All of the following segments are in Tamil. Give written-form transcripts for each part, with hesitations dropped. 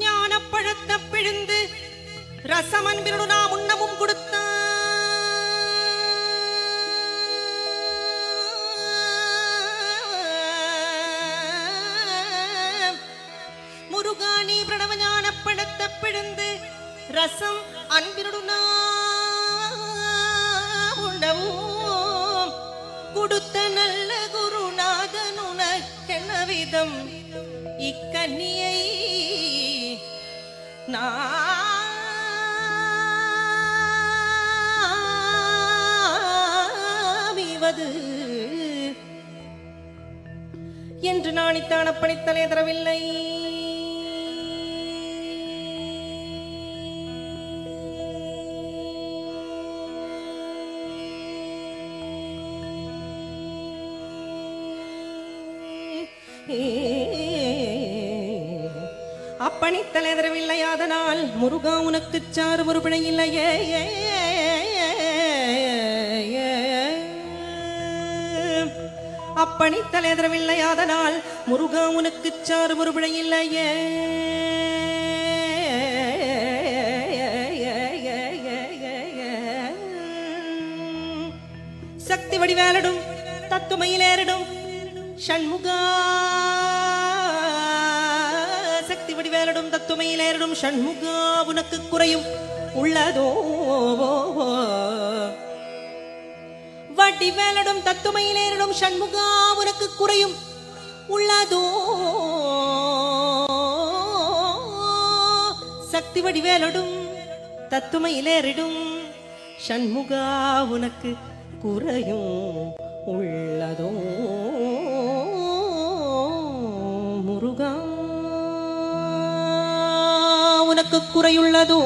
ஞானப்பழத்தை பிழிந்து ரசமன்பினு நாம் உண்ணவும் கொடுத்த முருகானி பிரணவ ஞானப்பழத்தை பிழிந்து ரசம் அன்பினு நாம் உண்ணவும் கொடுத்த நல்ல குருநாதன் உனக்கென்ன விதம் இக்கன்னியை நாமிவது என்று நாணித்தான் அப்பணித்தலே தரவில்லை. அப்பணித்தல் எதிரவில்லை. அதனால் முருகா உனக்கு சாறு ஒரு பிழை இல்லையே. அப்பணித்தல் எதிரவில்லை. அதனால் முருகா உனக்கு சாறு ஒரு பிழை இல்லையே. சக்தி வடிவேலடும் தத்துமையிலேறிடும் ஷண்முகா. சக்தி வடிவேலடும் தத்துமையிலேறிடும் ஷண்முகா உனக்கு குறையும் உள்ளதோ. வடிவேலடும் தத்துமையிலேறிடும் ஷண்முகா உனக்கு குறையும் உள்ளதோ. சக்தி வடிவேலடும் தத்துமையிலேறிடும் ஷண்முகா உனக்கு குறையும் உள்ளதோ. முருகா உனக்கு குறையுள்ளதோ.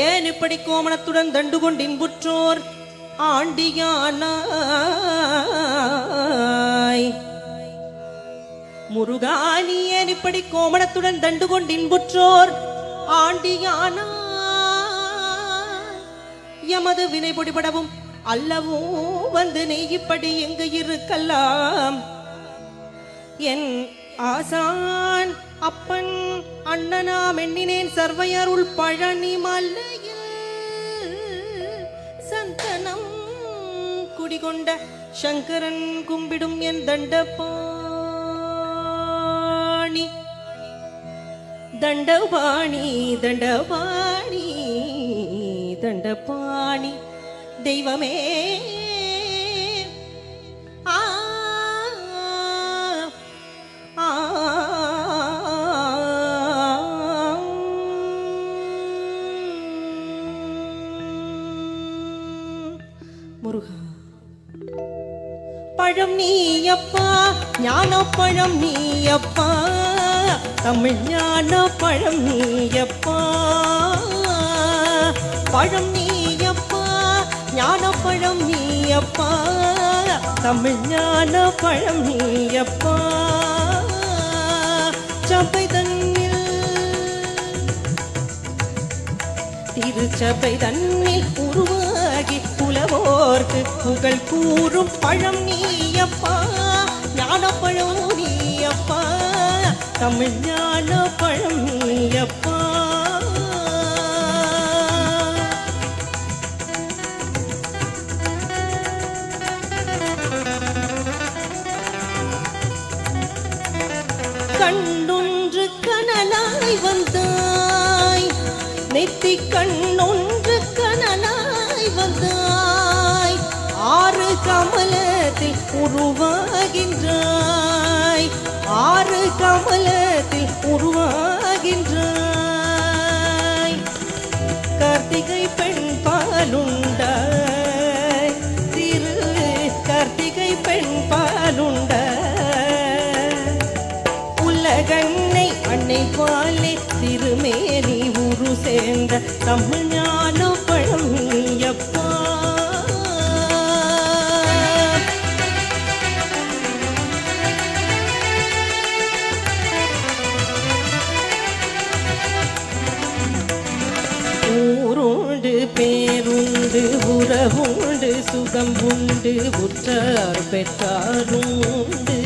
ஏன் இப்படி கோமணத்துடன் தண்டு கொண்டின்புற்றோர் ஆண்டியானாய். முருகா நீ ஏன் இப்படி கோமணத்துடன் தண்டு கொண்டின்புற்றோர் ஆண்டியானாய். எமது வினை பொடிபடவும் அல்லவோ வந்து நீ இப்படி எங்கு இருக்கலாம். என் ஆசான் அப்பன் அண்ணனாம் எண்ணினேன் சர்வையருள் பழனி மலையில் சந்தனம் குடிகொண்ட சங்கரன் கும்பிடும் என் தண்டபாணி. தண்டபாணி தண்டபாணி தண்டபாணி தெய்வமே. முருகா பழம் நீயப்பா ஞான பழம் நீயப்பா தமிழ் ஞான பழம் நீயப்பா. பழம் நீயப்பா ஞான பழம் நீயப்பா தமிழ் ஞான பழம் நீயப்பா. சபை தன்னில் திருச்சபை தன்னில் உருவாகி புலவோர்க்கு புகழ் கூறும் பழம் நீயப்பா ஞான பழம் நீயப்பா தமிழ் ஞான பழம் நீயப்பா. கண்ணொன்று கனலாய் வந்தாய் நெத்தி கண்ணொன்று கனலாய் வந்தாய். ஆறு கமலத்தில் உருவாகின்றாய். ஆறு கமலத்தில் உருவாகின்றாய். கார்த்திகை பெண் பாலுண்டாய். திரு கார்த்திகை பெண் பாலுண்டாய். உலகன்னை அன்னை பாலே திருமேனி உரு சேர்ந்த தமிழ் ஞான பழம் நீயப்பா. ஊருண்டு பேருண்டு உறவுண்டு சுகம் உண்டு உற்றார் பெற்றாருண்டு.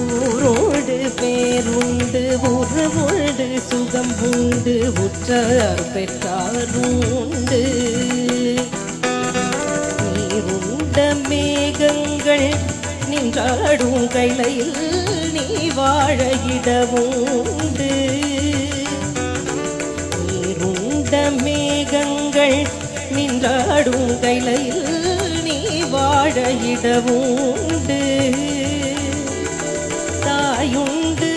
ஊரோடு சுகம் உண்டு உற்றார் பெற்றார் உண்டு நீருண்ட மேகங்கள் நின்றாடும் கைலையில் நீ வாழ இடவுண்டு நீருண்ட மேகங்கள் நின்றாடும் கைலையில் நீ வாழ இடவுண்டு தாயுண்டு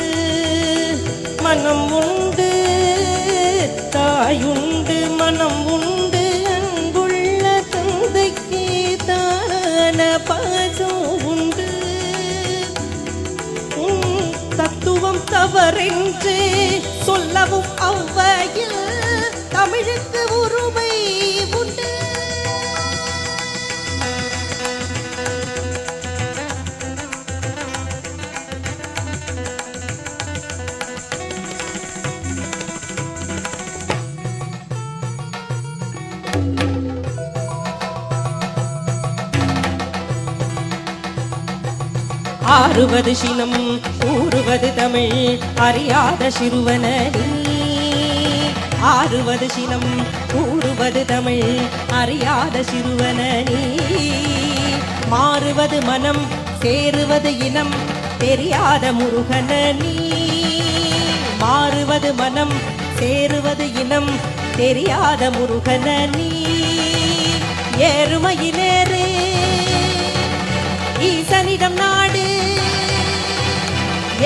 மனம் உண்டு தாயுண்டு மனம் உண்டு அன்புள்ள தந்தைக்கு தான பாசம் உண்டு தத்துவம் தவறென்று சொல்லவும் அவ்வையில் தமிழுக்கு உரிமை உண்டு ஆறுவது சினம் கூறுவது தமிழ் அறியாத சிறுவனி ஆறுவது சினம் கூறுவது தமிழ் அறியாத சிறுவனி மாறுவது மனம் சேருவது இனம் தெரியாத முருகனி மாறுவது மனம் சேருவது இனம் தெரியாத முருகனி ஏறுமையிலேறு ஈசனிடம் நாடு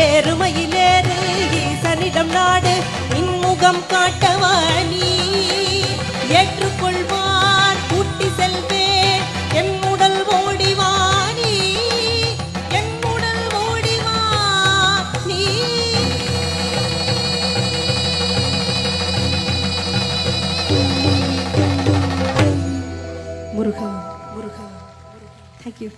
ஏறுமையிலேறு ஈசனிடம் நாடு இன்முகம் காட்டவானி ஏற்றுக்கொள்வார் கூட்டி செல்வேன் என் உடல் ஓடிவானி என் உடல் ஓடிவா நீ முருகா முருகா. Thank you.